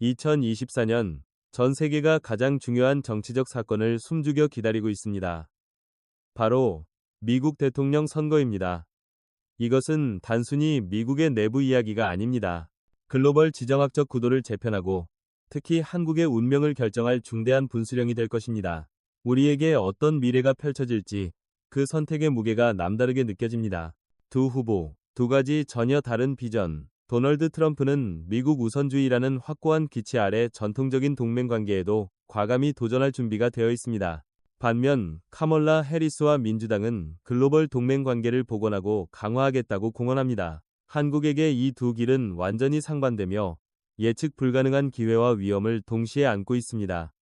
2024년 전 세계가 가장 중요한 정치적 사건을 숨죽여 기다리고 있습니다. 바로 미국 대통령 선거입니다. 이것은 단순히 미국의 내부 이야기가 아닙니다. 글로벌 지정학적 구도를 재편하고 특히 한국의 운명을 결정할 중대한 분수령이 될 것입니다. 우리에게 어떤 미래가 펼쳐질지 그 선택의 무게가 남다르게 느껴집니다. 두 후보, 두 가지 전혀 다른 비전. 도널드 트럼프는 미국 우선주의라는 확고한 기치 아래 전통적인 동맹 관계에도 과감히 도전할 준비가 되어 있습니다. 반면 카멀라 해리스와 민주당은 글로벌 동맹 관계를 복원하고 강화하겠다고 공언합니다. 한국에게 이 두 길은 완전히 상반되며 예측 불가능한 기회와 위험을 동시에 안고 있습니다.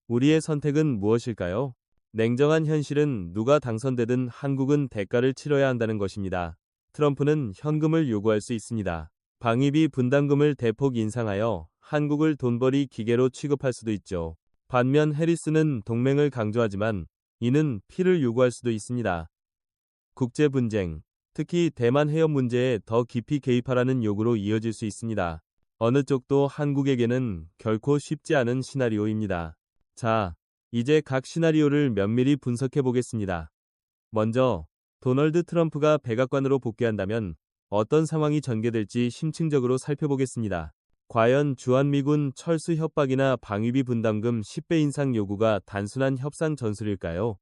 우리의 선택은 무엇일까요? 냉정한 현실은 누가 당선되든 한국은 대가를 치러야 한다는 것입니다. 트럼프는 현금을 요구할 수 있습니다. 방위비 분담금을 대폭 인상하여 한국을 돈벌이 기계로 취급할 수도 있죠. 반면 해리스는 동맹을 강조하지만 이는 피를 요구할 수도 있습니다. 국제 분쟁, 특히 대만 해협 문제에 더 깊이 개입하라는 요구로 이어질 수 있습니다. 어느 쪽도 한국에게는 결코 쉽지 않은 시나리오입니다. 자, 이제 각 시나리오를 면밀히 분석해 보겠습니다. 먼저, 도널드 트럼프가 백악관으로 복귀한다면 어떤 상황이 전개될지 심층적으로 살펴보겠습니다. 과연 주한미군 철수 협박이나 방위비 분담금 10배 인상 요구가 단순한 협상 전술일까요?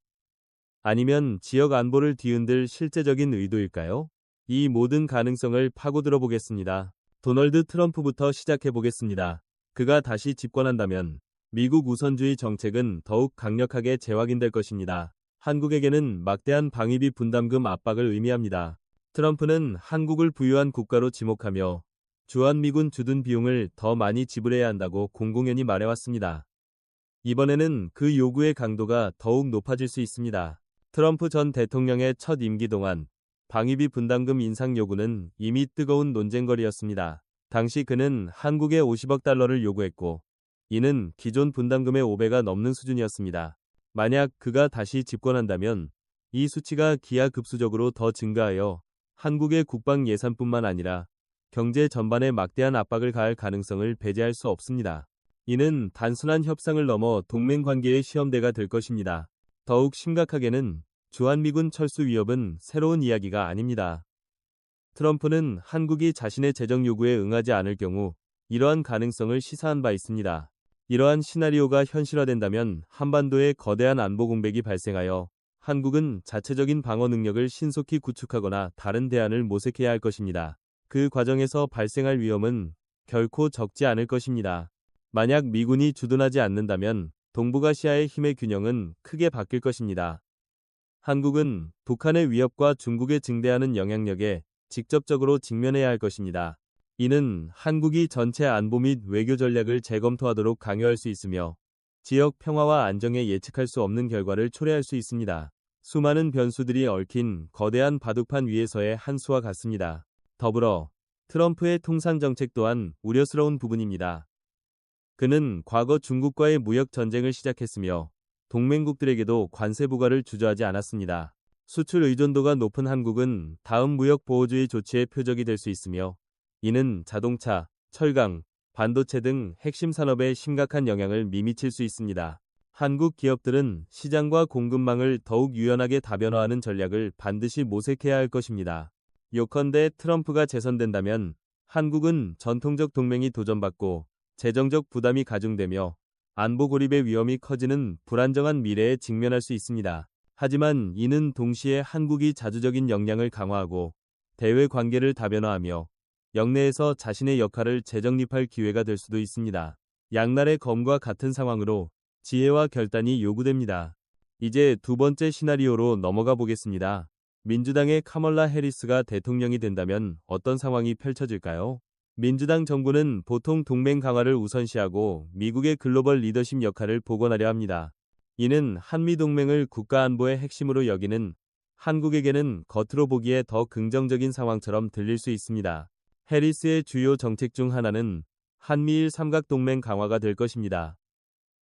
아니면 지역 안보를 뒤흔들 실제적인 의도일까요? 이 모든 가능성을 파고들어 보겠습니다. 도널드 트럼프부터 시작해 보겠습니다. 그가 다시 집권한다면 미국 우선주의 정책은 더욱 강력하게 재확인될 것입니다. 한국에게는 막대한 방위비 분담금 압박을 의미합니다. 트럼프는 한국을 부유한 국가로 지목하며 주한미군 주둔 비용을 더 많이 지불해야 한다고 공공연히 말해왔습니다. 이번에는 그 요구의 강도가 더욱 높아질 수 있습니다. 트럼프 전 대통령의 첫 임기 동안 방위비 분담금 인상 요구는 이미 뜨거운 논쟁거리였습니다. 당시 그는 한국에 50억 달러를 요구했고 이는 기존 분담금의 5배가 넘는 수준이었습니다. 만약 그가 다시 집권한다면 이 수치가 기하급수적으로 더 증가하여 한국의 국방 예산뿐만 아니라 경제 전반에 막대한 압박을 가할 가능성을 배제할 수 없습니다. 이는 단순한 협상을 넘어 동맹 관계의 시험대가 될 것입니다. 더욱 심각하게는 주한미군 철수 위협은 새로운 이야기가 아닙니다. 트럼프는 한국이 자신의 재정 요구에 응하지 않을 경우 이러한 가능성을 시사한 바 있습니다. 이러한 시나리오가 현실화된다면 한반도에 거대한 안보 공백이 발생하여 한국은 자체적인 방어 능력을 신속히 구축하거나 다른 대안을 모색해야 할 것입니다. 그 과정에서 발생할 위험은 결코 적지 않을 것입니다. 만약 미군이 주둔하지 않는다면 동북아시아의 힘의 균형은 크게 바뀔 것입니다. 한국은 북한의 위협과 중국의 증대하는 영향력에 직접적으로 직면해야 할 것입니다. 이는 한국이 전체 안보 및 외교 전략을 재검토하도록 강요할 수 있으며 지역 평화와 안정에 예측할 수 없는 결과를 초래할 수 있습니다. 수많은 변수들이 얽힌 거대한 바둑판 위에서의 한 수와 같습니다. 더불어 트럼프의 통상 정책 또한 우려스러운 부분입니다. 그는 과거 중국과의 무역 전쟁을 시작했으며 동맹국들에게도 관세 부과를 주저하지 않았습니다. 수출 의존도가 높은 한국은 다음 무역 보호주의 조치의 표적이 될 수 있으며 이는 자동차, 철강, 반도체 등 핵심 산업에 심각한 영향을 미칠 수 있습니다. 한국 기업들은 시장과 공급망을 더욱 유연하게 다변화하는 전략을 반드시 모색해야 할 것입니다. 요컨대 트럼프가 재선된다면 한국은 전통적 동맹이 도전받고 재정적 부담이 가중되며 안보 고립의 위험이 커지는 불안정한 미래에 직면할 수 있습니다. 하지만 이는 동시에 한국이 자주적인 역량을 강화하고 대외 관계를 다변화하며 영내에서 자신의 역할을 재정립할 기회가 될 수도 있습니다. 양날의 검과 같은 상황으로 지혜와 결단이 요구됩니다. 이제 두 번째 시나리오로 넘어가 보겠습니다. 민주당의 카멀라 해리스가 대통령이 된다면 어떤 상황이 펼쳐질까요? 민주당 정부는 보통 동맹 강화를 우선시하고 미국의 글로벌 리더십 역할을 복원하려 합니다. 이는 한미동맹을 국가안보의 핵심으로 여기는 한국에게는 겉으로 보기에 더 긍정적인 상황처럼 들릴 수 있습니다. 해리스의 주요 정책 중 하나는 한미일 삼각동맹 강화가 될 것입니다.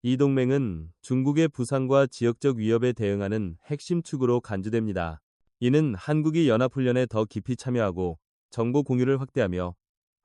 이 동맹은 중국의 부상과 지역적 위협에 대응하는 핵심 축으로 간주됩니다. 이는 한국이 연합훈련에 더 깊이 참여하고 정보 공유를 확대하며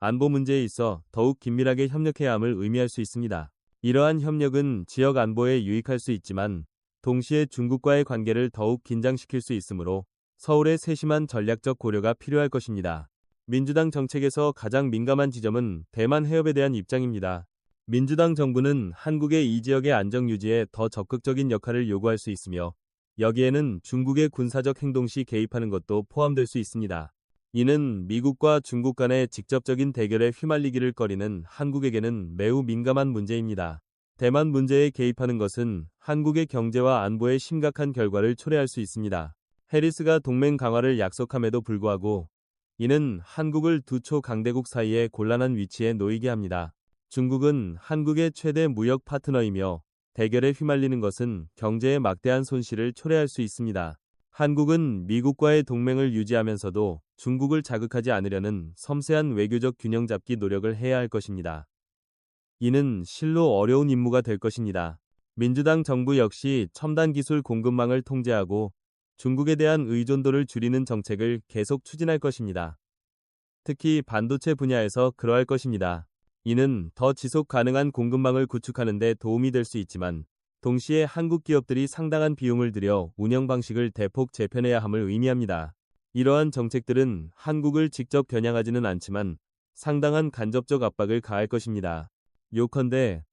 안보 문제에 있어 더욱 긴밀하게 협력해야 함을 의미할 수 있습니다. 이러한 협력은 지역 안보에 유익할 수 있지만 동시에 중국과의 관계를 더욱 긴장시킬 수 있으므로 서울의 세심한 전략적 고려가 필요할 것입니다. 민주당 정책에서 가장 민감한 지점은 대만 해협에 대한 입장입니다. 민주당 정부는 한국의 이 지역의 안정 유지에 더 적극적인 역할을 요구할 수 있으며 여기에는 중국의 군사적 행동 시 개입하는 것도 포함될 수 있습니다. 이는 미국과 중국 간의 직접적인 대결에 휘말리기를 꺼리는 한국에게는 매우 민감한 문제입니다. 대만 문제에 개입하는 것은 한국의 경제와 안보에 심각한 결과를 초래할 수 있습니다. 해리스가 동맹 강화를 약속함에도 불구하고 이는 한국을 두 초강대국 사이에 곤란한 위치에 놓이게 합니다. 중국은 한국의 최대 무역 파트너이며 대결에 휘말리는 것은 경제에 막대한 손실을 초래할 수 있습니다. 한국은 미국과의 동맹을 유지하면서도 중국을 자극하지 않으려는 섬세한 외교적 균형 잡기 노력을 해야 할 것입니다. 이는 실로 어려운 임무가 될 것입니다. 민주당 정부 역시 첨단 기술 공급망을 통제하고 중국에 대한 의존도를 줄이는 정책을 계속 추진할 것입니다. 특히 반도체 분야에서 그러할 것입니다. 이는 더 지속 가능한 공급망을 구축하는 데 도움이 될 수 있지만 동시에 한국 기업들이 상당한 비용을 들여 운영 방식을 대폭 재편해야 함을 의미합니다. 이러한 정책들은 한국을 직접 겨냥하지는 않지만 상당한 간접적 압박을 가할 것입니다. 요컨대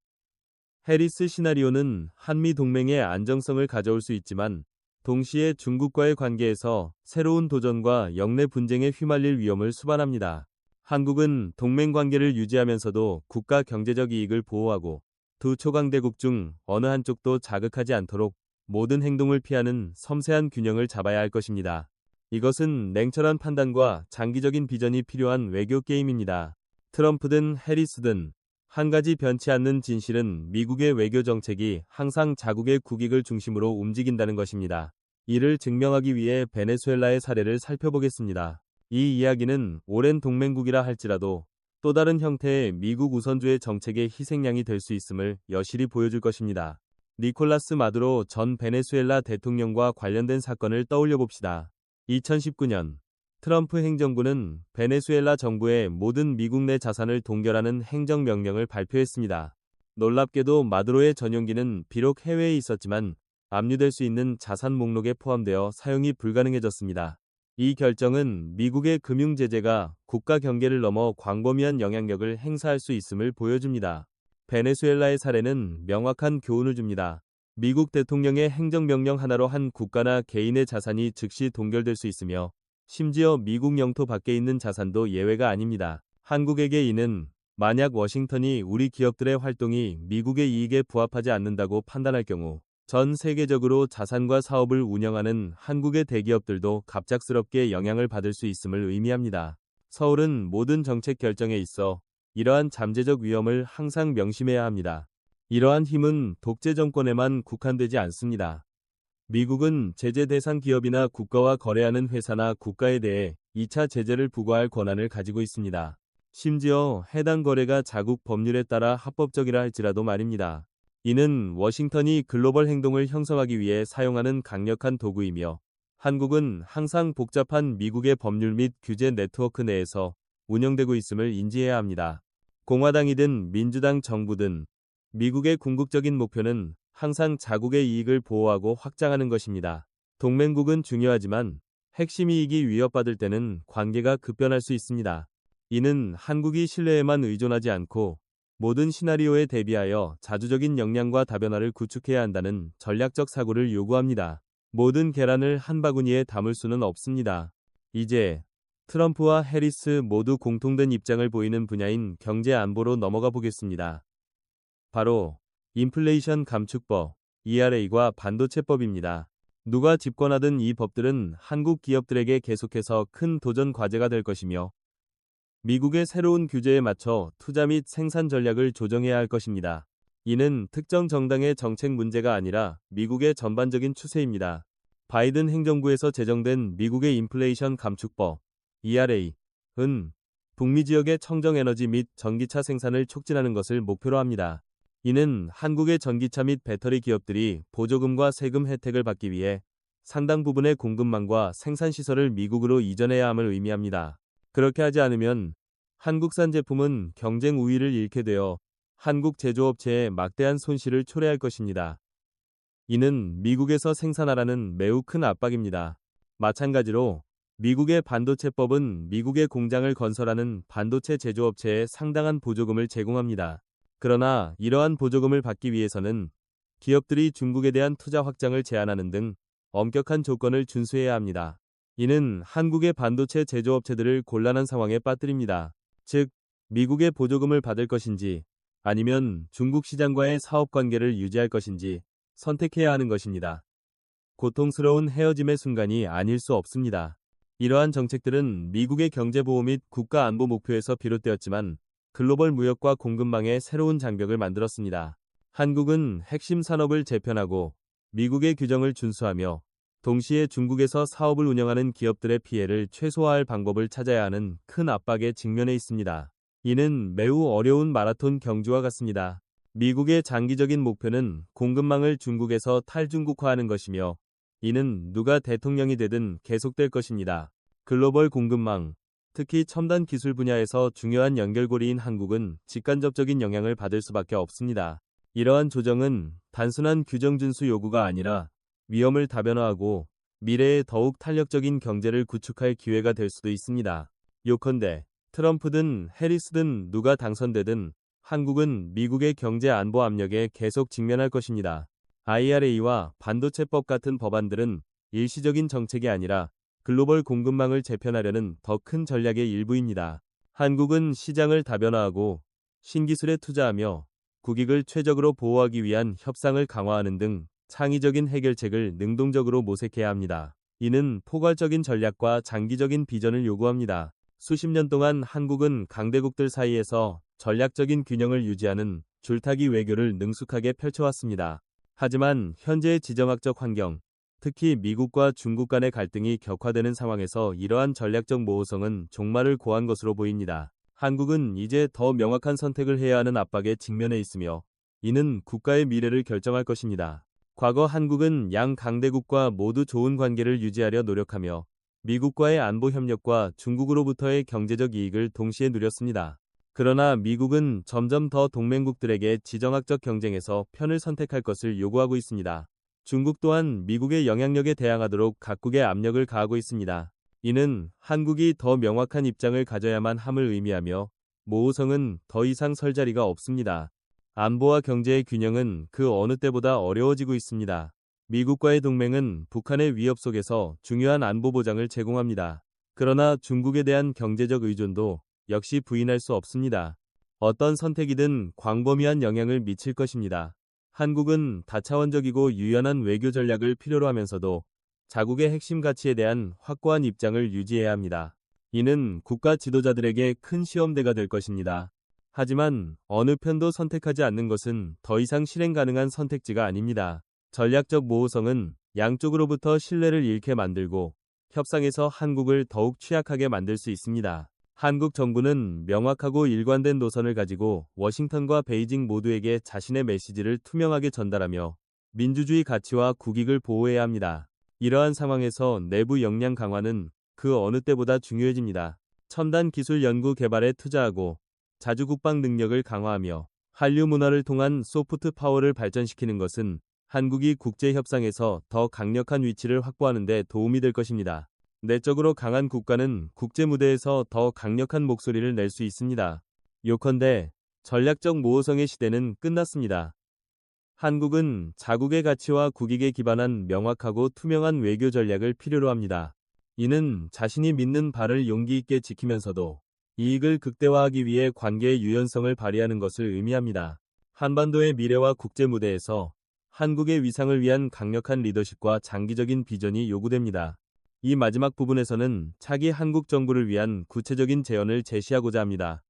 해리스 시나리오는 한미 동맹의 안정성을 가져올 수 있지만 동시에 중국과의 관계에서 새로운 도전과 역내 분쟁에 휘말릴 위험을 수반합니다. 한국은 동맹 관계를 유지하면서도 국가 경제적 이익을 보호하고 두 초강대국 중 어느 한쪽도 자극하지 않도록 모든 행동을 피하는 섬세한 균형을 잡아야 할 것입니다. 이것은 냉철한 판단과 장기적인 비전이 필요한 외교 게임입니다. 트럼프든 해리스든 한 가지 변치 않는 진실은 미국의 외교 정책이 항상 자국의 국익을 중심으로 움직인다는 것입니다. 이를 증명하기 위해 베네수엘라의 사례를 살펴보겠습니다. 이 이야기는 오랜 동맹국이라 할지라도 또 다른 형태의 미국 우선주의 정책의 희생양이 될 수 있음을 여실히 보여줄 것입니다. 니콜라스 마두로 전 베네수엘라 대통령과 관련된 사건을 떠올려 봅시다. 2019년 트럼프 행정부는 베네수엘라 정부의 모든 미국 내 자산을 동결하는 행정명령을 발표했습니다. 놀랍게도 마두로의 전용기는 비록 해외에 있었지만 압류될 수 있는 자산 목록에 포함되어 사용이 불가능해졌습니다. 이 결정은 미국의 금융 제재가 국가 경계를 넘어 광범위한 영향력을 행사할 수 있음을 보여줍니다. 베네수엘라의 사례는 명확한 교훈을 줍니다. 미국 대통령의 행정명령 하나로 한 국가나 개인의 자산이 즉시 동결될 수 있으며 심지어 미국 영토 밖에 있는 자산도 예외가 아닙니다. 한국에게 이는 만약 워싱턴이 우리 기업들의 활동이 미국의 이익에 부합하지 않는다고 판단할 경우 전 세계적으로 자산과 사업을 운영하는 한국의 대기업들도 갑작스럽게 영향을 받을 수 있음을 의미합니다. 서울은 모든 정책 결정에 있어 이러한 잠재적 위험을 항상 명심해야 합니다. 이러한 힘은 독재 정권에만 국한되지 않습니다. 미국은 제재 대상 기업이나 국가와 거래하는 회사나 국가에 대해 2차 제재를 부과할 권한을 가지고 있습니다. 심지어 해당 거래가 자국 법률에 따라 합법적이라 할지라도 말입니다. 이는 워싱턴이 글로벌 행동을 형성하기 위해 사용하는 강력한 도구이며 한국은 항상 복잡한 미국의 법률 및 규제 네트워크 내에서 운영되고 있음을 인지해야 합니다. 공화당이든 민주당 정부든 미국의 궁극적인 목표는 항상 자국의 이익을 보호하고 확장하는 것입니다. 동맹국은 중요하지만 핵심 이익이 위협받을 때는 관계가 급변할 수 있습니다. 이는 한국이 신뢰에만 의존하지 않고 모든 시나리오에 대비하여 자주적인 역량과 다변화를 구축해야 한다는 전략적 사고를 요구합니다. 모든 계란을 한 바구니에 담을 수는 없습니다. 이제 트럼프와 해리스 모두 공통된 입장을 보이는 분야인 경제 안보로 넘어가 보겠습니다. 바로 인플레이션 감축법, ERA과 반도체법입니다. 누가 집권하든 이 법들은 한국 기업들에게 계속해서 큰 도전 과제가 될 것이며 미국의 새로운 규제에 맞춰 투자 및 생산 전략을 조정해야 할 것입니다. 이는 특정 정당의 정책 문제가 아니라 미국의 전반적인 추세입니다. 바이든 행정부에서 제정된 미국의 인플레이션 감축법, ERA은 북미 지역의 청정에너지 및 전기차 생산을 촉진하는 것을 목표로 합니다. 이는 한국의 전기차 및 배터리 기업들이 보조금과 세금 혜택을 받기 위해 상당 부분의 공급망과 생산시설을 미국으로 이전해야 함을 의미합니다. 그렇게 하지 않으면 한국산 제품은 경쟁 우위를 잃게 되어 한국 제조업체에 막대한 손실을 초래할 것입니다. 이는 미국에서 생산하라는 매우 큰 압박입니다. 마찬가지로 미국의 반도체법은 미국의 공장을 건설하는 반도체 제조업체에 상당한 보조금을 제공합니다. 그러나 이러한 보조금을 받기 위해서는 기업들이 중국에 대한 투자 확장을 제한하는 등 엄격한 조건을 준수해야 합니다. 이는 한국의 반도체 제조업체들을 곤란한 상황에 빠뜨립니다. 즉, 미국의 보조금을 받을 것인지 아니면 중국 시장과의 사업 관계를 유지할 것인지 선택해야 하는 것입니다. 고통스러운 헤어짐의 순간이 아닐 수 없습니다. 이러한 정책들은 미국의 경제보호 및 국가 안보 목표에서 비롯되었지만 글로벌 무역과 공급망에 새로운 장벽을 만들었습니다. 한국은 핵심 산업을 재편하고 미국의 규정을 준수하며 동시에 중국에서 사업을 운영하는 기업들의 피해를 최소화할 방법을 찾아야 하는 큰 압박에 직면해 있습니다. 이는 매우 어려운 마라톤 경주와 같습니다. 미국의 장기적인 목표는 공급망을 중국에서 탈중국화하는 것이며 이는 누가 대통령이 되든 계속될 것입니다. 글로벌 공급망, 특히 첨단 기술 분야에서 중요한 연결고리인 한국은 직간접적인 영향을 받을 수밖에 없습니다. 이러한 조정은 단순한 규정 준수 요구가 아니라 위험을 다변화하고 미래에 더욱 탄력적인 경제를 구축할 기회가 될 수도 있습니다. 요컨대 트럼프든 해리스든 누가 당선되든 한국은 미국의 경제 안보 압력에 계속 직면할 것입니다. IRA와 반도체법 같은 법안들은 일시적인 정책이 아니라 글로벌 공급망을 재편하려는 더 큰 전략의 일부입니다. 한국은 시장을 다변화하고 신기술에 투자하며 국익을 최적으로 보호하기 위한 협상을 강화하는 등 창의적인 해결책을 능동적으로 모색해야 합니다. 이는 포괄적인 전략과 장기적인 비전을 요구합니다. 수십 년 동안 한국은 강대국들 사이에서 전략적인 균형을 유지하는 줄타기 외교를 능숙하게 펼쳐왔습니다. 하지만 현재의 지정학적 환경, 특히 미국과 중국 간의 갈등이 격화되는 상황에서 이러한 전략적 모호성은 종말을 고한 것으로 보입니다. 한국은 이제 더 명확한 선택을 해야 하는 압박에 직면해 있으며 이는 국가의 미래를 결정할 것입니다. 과거 한국은 양 강대국과 모두 좋은 관계를 유지하려 노력하며 미국과의 안보 협력과 중국으로부터의 경제적 이익을 동시에 누렸습니다. 그러나 미국은 점점 더 동맹국들에게 지정학적 경쟁에서 편을 선택할 것을 요구하고 있습니다. 중국 또한 미국의 영향력에 대항하도록 각국에 압력을 가하고 있습니다. 이는 한국이 더 명확한 입장을 가져야만 함을 의미하며 모호성은 더 이상 설 자리가 없습니다. 안보와 경제의 균형은 그 어느 때보다 어려워지고 있습니다. 미국과의 동맹은 북한의 위협 속에서 중요한 안보 보장을 제공합니다. 그러나 중국에 대한 경제적 의존도 역시 부인할 수 없습니다. 어떤 선택이든 광범위한 영향을 미칠 것입니다. 한국은 다차원적이고 유연한 외교 전략을 필요로 하면서도 자국의 핵심 가치에 대한 확고한 입장을 유지해야 합니다. 이는 국가 지도자들에게 큰 시험대가 될 것입니다. 하지만 어느 편도 선택하지 않는 것은 더 이상 실행 가능한 선택지가 아닙니다. 전략적 모호성은 양쪽으로부터 신뢰를 잃게 만들고 협상에서 한국을 더욱 취약하게 만들 수 있습니다. 한국 정부는 명확하고 일관된 노선을 가지고 워싱턴과 베이징 모두에게 자신의 메시지를 투명하게 전달하며 민주주의 가치와 국익을 보호해야 합니다. 이러한 상황에서 내부 역량 강화는 그 어느 때보다 중요해집니다. 첨단 기술 연구 개발에 투자하고 자주 국방 능력을 강화하며 한류 문화를 통한 소프트 파워를 발전시키는 것은 한국이 국제 협상에서 더 강력한 위치를 확보하는 데 도움이 될 것입니다. 내적으로 강한 국가는 국제 무대에서 더 강력한 목소리를 낼 수 있습니다. 요컨대 전략적 모호성의 시대는 끝났습니다. 한국은 자국의 가치와 국익에 기반한 명확하고 투명한 외교 전략을 필요로 합니다. 이는 자신이 믿는 바를 용기 있게 지키면서도 이익을 극대화하기 위해 관계의 유연성을 발휘하는 것을 의미합니다. 한반도의 미래와 국제 무대에서 한국의 위상을 위한 강력한 리더십과 장기적인 비전이 요구됩니다. 이 마지막 부분에서는 차기 한국 정부를 위한 구체적인 제언을 제시하고자 합니다.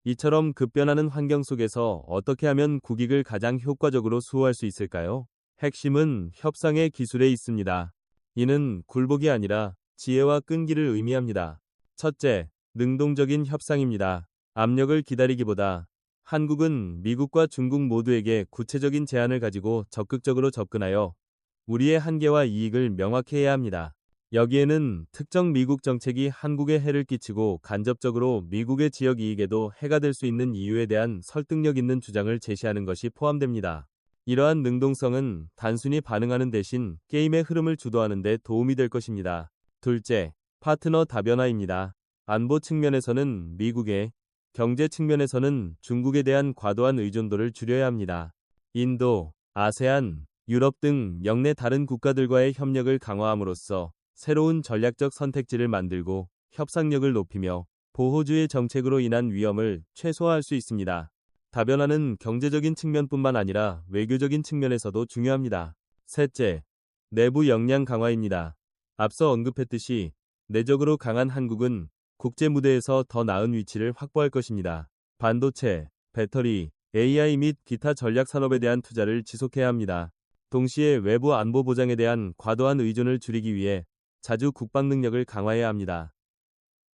이처럼 급변하는 환경 속에서 어떻게 하면 국익을 가장 효과적으로 수호할 수 있을까요? 핵심은 협상의 기술에 있습니다. 이는 굴복이 아니라 지혜와 끈기를 의미합니다. 첫째, 능동적인 협상입니다. 압력을 기다리기보다 한국은 미국과 중국 모두에게 구체적인 제안을 가지고 적극적으로 접근하여 우리의 한계와 이익을 명확히 해야 합니다. 여기에는 특정 미국 정책이 한국에 해를 끼치고 간접적으로 미국의 지역 이익에도 해가 될 수 있는 이유에 대한 설득력 있는 주장을 제시하는 것이 포함됩니다. 이러한 능동성은 단순히 반응하는 대신 게임의 흐름을 주도하는 데 도움이 될 것입니다. 둘째, 파트너 다변화입니다. 안보 측면에서는 미국에, 경제 측면에서는 중국에 대한 과도한 의존도를 줄여야 합니다. 인도, 아세안, 유럽 등 영내 다른 국가들과의 협력을 강화함으로써 새로운 전략적 선택지를 만들고 협상력을 높이며 보호주의 정책으로 인한 위험을 최소화할 수 있습니다. 다변화는 경제적인 측면뿐만 아니라 외교적인 측면에서도 중요합니다. 셋째, 내부 역량 강화입니다. 앞서 언급했듯이 내적으로 강한 한국은 국제 무대에서 더 나은 위치를 확보할 것입니다. 반도체, 배터리, AI 및 기타 전략 산업에 대한 투자를 지속해야 합니다. 동시에 외부 안보 보장에 대한 과도한 의존을 줄이기 위해 자주 국방 능력을 강화해야 합니다.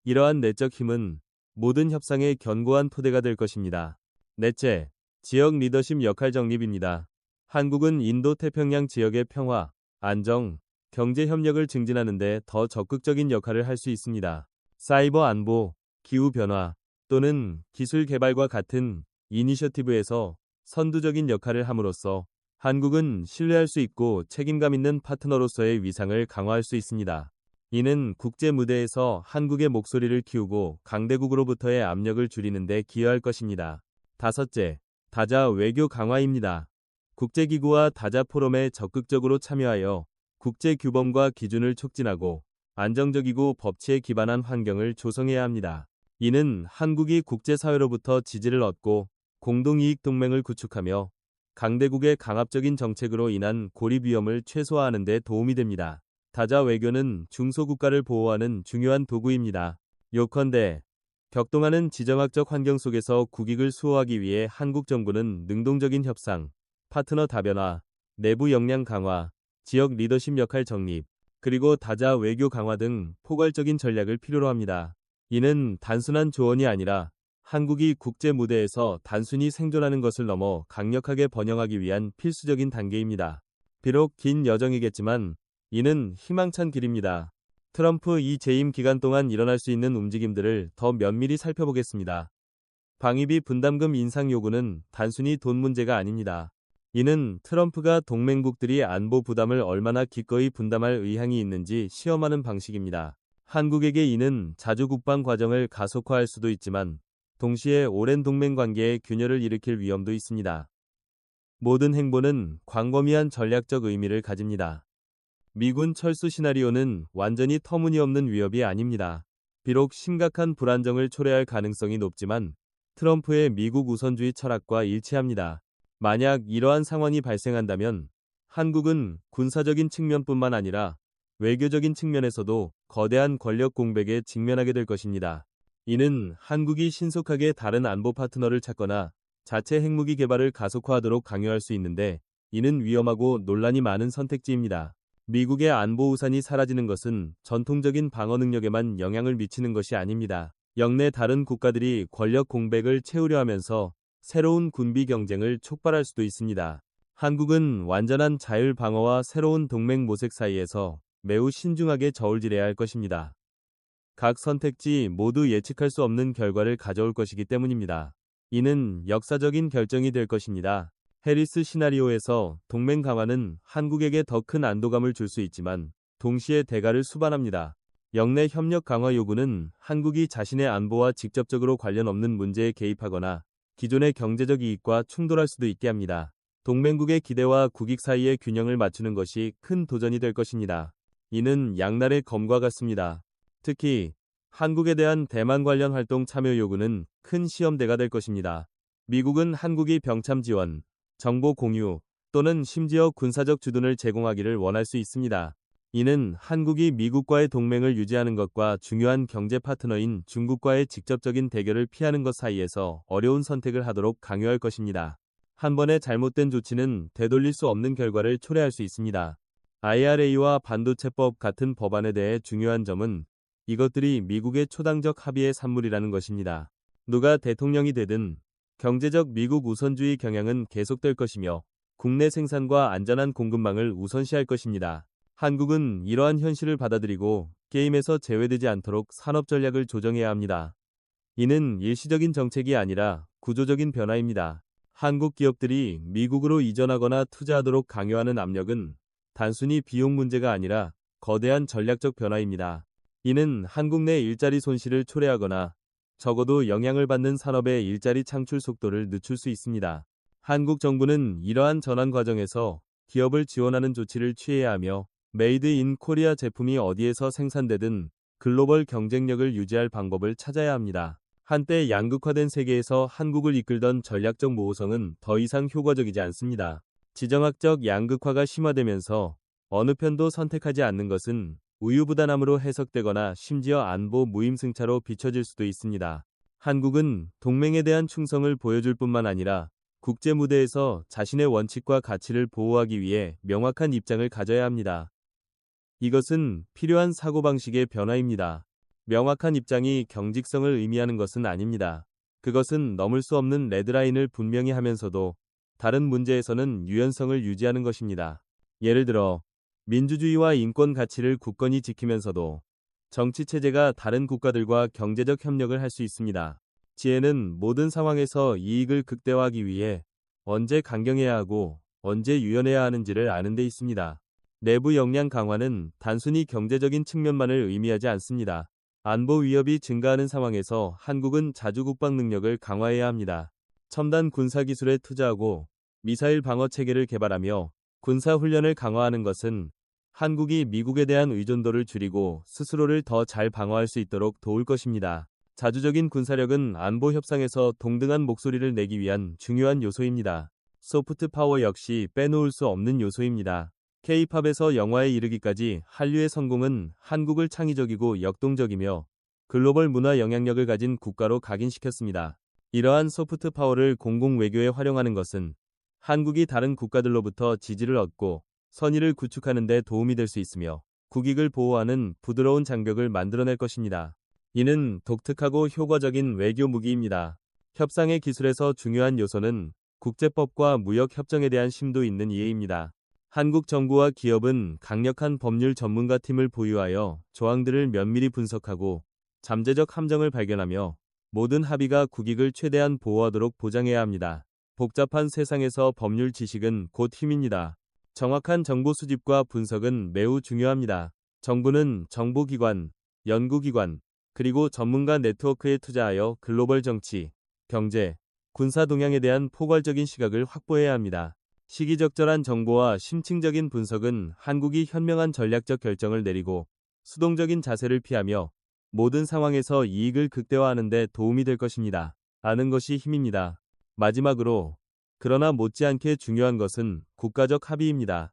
이러한 내적 힘은 모든 협상의 견고한 토대가 될 것입니다. 넷째, 지역 리더십 역할 정립입니다. 한국은 인도-태평양 지역의 평화, 안정, 경제 협력을 증진하는 데 더 적극적인 역할을 할 수 있습니다. 사이버 안보, 기후 변화 또는 기술 개발과 같은 이니셔티브에서 선두적인 역할을 함으로써 한국은 신뢰할 수 있고 책임감 있는 파트너로서의 위상을 강화할 수 있습니다. 이는 국제 무대에서 한국의 목소리를 키우고 강대국으로부터의 압력을 줄이는 데 기여할 것입니다. 다섯째, 다자 외교 강화입니다. 국제기구와 다자 포럼에 적극적으로 참여하여 국제 규범과 기준을 촉진하고 안정적이고 법치에 기반한 환경을 조성해야 합니다. 이는 한국이 국제사회로부터 지지를 얻고 공동이익 동맹을 구축하며 강대국의 강압적인 정책으로 인한 고립 위험을 최소화하는 데 도움이 됩니다. 다자 외교는 중소국가를 보호하는 중요한 도구입니다. 요컨대 격동하는 지정학적 환경 속에서 국익을 수호하기 위해 한국 정부는 능동적인 협상, 파트너 다변화, 내부 역량 강화, 지역 리더십 역할 정립, 그리고 다자 외교 강화 등 포괄적인 전략을 필요로 합니다. 이는 단순한 조언이 아니라 한국이 국제 무대에서 단순히 생존하는 것을 넘어 강력하게 번영하기 위한 필수적인 단계입니다. 비록 긴 여정이겠지만 이는 희망찬 길입니다. 트럼프 2재임 기간 동안 일어날 수 있는 움직임들을 더 면밀히 살펴보겠습니다. 방위비 분담금 인상 요구는 단순히 돈 문제가 아닙니다. 이는 트럼프가 동맹국들이 안보 부담을 얼마나 기꺼이 분담할 의향이 있는지 시험하는 방식입니다. 한국에게 이는 자주 국방 과정을 가속화할 수도 있지만 동시에 오랜 동맹 관계에 균열을 일으킬 위험도 있습니다. 모든 행보는 광범위한 전략적 의미를 가집니다. 미군 철수 시나리오는 완전히 터무니없는 위협이 아닙니다. 비록 심각한 불안정을 초래할 가능성이 높지만 트럼프의 미국 우선주의 철학과 일치합니다. 만약 이러한 상황이 발생한다면 한국은 군사적인 측면뿐만 아니라 외교적인 측면에서도 거대한 권력 공백에 직면하게 될 것입니다. 이는 한국이 신속하게 다른 안보 파트너를 찾거나 자체 핵무기 개발을 가속화하도록 강요할 수 있는데 이는 위험하고 논란이 많은 선택지입니다. 미국의 안보 우산이 사라지는 것은 전통적인 방어 능력에만 영향을 미치는 것이 아닙니다. 영내 다른 국가들이 권력 공백을 채우려 하면서 새로운 군비 경쟁을 촉발할 수도 있습니다. 한국은 완전한 자율 방어와 새로운 동맹 모색 사이에서 매우 신중하게 저울질해야 할 것입니다. 각 선택지 모두 예측할 수 없는 결과를 가져올 것이기 때문입니다. 이는 역사적인 결정이 될 것입니다. 해리스 시나리오에서 동맹 강화는 한국에게 더 큰 안도감을 줄 수 있지만 동시에 대가를 수반합니다. 영내 협력 강화 요구는 한국이 자신의 안보와 직접적으로 관련 없는 문제에 개입하거나 기존의 경제적 이익과 충돌할 수도 있게 합니다. 동맹국의 기대와 국익 사이의 균형을 맞추는 것이 큰 도전이 될 것입니다. 이는 양날의 검과 같습니다. 특히 한국에 대한 대만 관련 활동 참여 요구는 큰 시험대가 될 것입니다. 미국은 한국이 병참 지원, 정보 공유 또는 심지어 군사적 주둔을 제공하기를 원할 수 있습니다. 이는 한국이 미국과의 동맹을 유지하는 것과 중요한 경제 파트너인 중국과의 직접적인 대결을 피하는 것 사이에서 어려운 선택을 하도록 강요할 것입니다. 한 번의 잘못된 조치는 되돌릴 수 없는 결과를 초래할 수 있습니다. IRA와 반도체법 같은 법안에 대해 중요한 점은 이것들이 미국의 초당적 합의의 산물이라는 것입니다. 누가 대통령이 되든 경제적 미국 우선주의 경향은 계속될 것이며 국내 생산과 안전한 공급망을 우선시할 것입니다. 한국은 이러한 현실을 받아들이고 게임에서 제외되지 않도록 산업 전략을 조정해야 합니다. 이는 일시적인 정책이 아니라 구조적인 변화입니다. 한국 기업들이 미국으로 이전하거나 투자하도록 강요하는 압력은 단순히 비용 문제가 아니라 거대한 전략적 변화입니다. 이는 한국 내 일자리 손실을 초래하거나 적어도 영향을 받는 산업의 일자리 창출 속도를 늦출 수 있습니다. 한국 정부는 이러한 전환 과정에서 기업을 지원하는 조치를 취해야 하며 메이드 인 코리아 제품이 어디에서 생산되든 글로벌 경쟁력을 유지할 방법을 찾아야 합니다. 한때 양극화된 세계에서 한국을 이끌던 전략적 모호성은 더 이상 효과적이지 않습니다. 지정학적 양극화가 심화되면서 어느 편도 선택하지 않는 것은 우유부단함으로 해석되거나 심지어 안보 무임승차로 비춰질 수도 있습니다. 한국은 동맹에 대한 충성을 보여줄 뿐만 아니라 국제 무대에서 자신의 원칙과 가치를 보호하기 위해 명확한 입장을 가져야 합니다. 이것은 필요한 사고방식의 변화입니다. 명확한 입장이 경직성을 의미하는 것은 아닙니다. 그것은 넘을 수 없는 레드라인을 분명히 하면서도 다른 문제에서는 유연성을 유지하는 것입니다. 예를 들어 민주주의와 인권 가치를 굳건히 지키면서도 정치체제가 다른 국가들과 경제적 협력을 할 수 있습니다. 지혜는 모든 상황에서 이익을 극대화하기 위해 언제 강경해야 하고 언제 유연해야 하는지를 아는 데 있습니다. 내부 역량 강화는 단순히 경제적인 측면만을 의미하지 않습니다. 안보 위협이 증가하는 상황에서 한국은 자주 국방 능력을 강화해야 합니다. 첨단 군사 기술에 투자하고 미사일 방어 체계를 개발하며 군사 훈련을 강화하는 것은 한국이 미국에 대한 의존도를 줄이고 스스로를 더 잘 방어할 수 있도록 도울 것입니다. 자주적인 군사력은 안보 협상에서 동등한 목소리를 내기 위한 중요한 요소입니다. 소프트 파워 역시 빼놓을 수 없는 요소입니다. K-팝에서 영화에 이르기까지 한류의 성공은 한국을 창의적이고 역동적이며 글로벌 문화 영향력을 가진 국가로 각인시켰습니다. 이러한 소프트 파워를 공공 외교에 활용하는 것은 한국이 다른 국가들로부터 지지를 얻고 선의를 구축하는 데 도움이 될 수 있으며 국익을 보호하는 부드러운 장벽을 만들어낼 것입니다. 이는 독특하고 효과적인 외교 무기입니다. 협상의 기술에서 중요한 요소는 국제법과 무역 협정에 대한 심도 있는 이해입니다. 한국 정부와 기업은 강력한 법률 전문가 팀을 보유하여 조항들을 면밀히 분석하고 잠재적 함정을 발견하며 모든 합의가 국익을 최대한 보호하도록 보장해야 합니다. 복잡한 세상에서 법률 지식은 곧 힘입니다. 정확한 정보 수집과 분석은 매우 중요합니다. 정부는 정보기관, 연구기관, 그리고 전문가 네트워크에 투자하여 글로벌 정치, 경제, 군사 동향에 대한 포괄적인 시각을 확보해야 합니다. 시기적절한 정보와 심층적인 분석은 한국이 현명한 전략적 결정을 내리고 수동적인 자세를 피하며 모든 상황에서 이익을 극대화하는 데 도움이 될 것입니다. 아는 것이 힘입니다. 마지막으로, 그러나 못지않게 중요한 것은 국가적 합의입니다.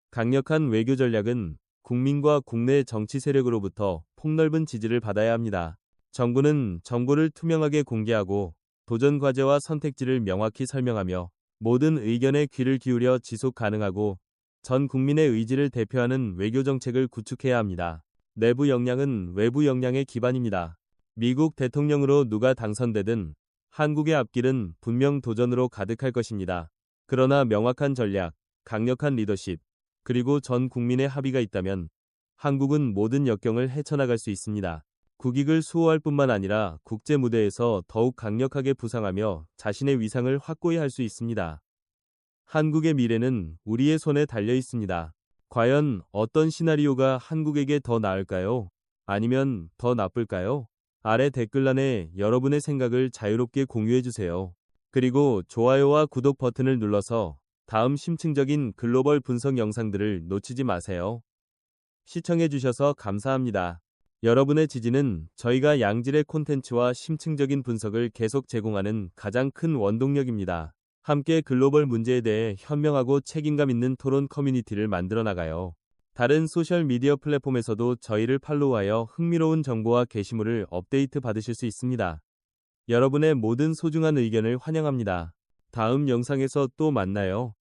강력한 외교 전략은 국민과 국내 정치 세력으로부터 폭넓은 지지를 받아야 합니다. 정부는 정보를 투명하게 공개하고 도전 과제와 선택지를 명확히 설명하며 모든 의견에 귀를 기울여 지속 가능하고 전 국민의 의지를 대표하는 외교 정책을 구축해야 합니다. 내부 역량은 외부 역량의 기반입니다. 미국 대통령으로 누가 당선되든 한국의 앞길은 분명 도전으로 가득할 것입니다. 그러나 명확한 전략, 강력한 리더십, 그리고 전 국민의 합의가 있다면 한국은 모든 역경을 헤쳐나갈 수 있습니다. 국익을 수호할 뿐만 아니라 국제 무대에서 더욱 강력하게 부상하며 자신의 위상을 확고히 할 수 있습니다. 한국의 미래는 우리의 손에 달려 있습니다. 과연 어떤 시나리오가 한국에게 더 나을까요? 아니면 더 나쁠까요? 아래 댓글란에 여러분의 생각을 자유롭게 공유해주세요. 그리고 좋아요와 구독 버튼을 눌러서 다음 심층적인 글로벌 분석 영상들을 놓치지 마세요. 시청해주셔서 감사합니다. 여러분의 지지는 저희가 양질의 콘텐츠와 심층적인 분석을 계속 제공하는 가장 큰 원동력입니다. 함께 글로벌 문제에 대해 현명하고 책임감 있는 토론 커뮤니티를 만들어 나가요. 다른 소셜미디어 플랫폼에서도 저희를 팔로우하여 흥미로운 정보와 게시물을 업데이트 받으실 수 있습니다. 여러분의 모든 소중한 의견을 환영합니다. 다음 영상에서 또 만나요.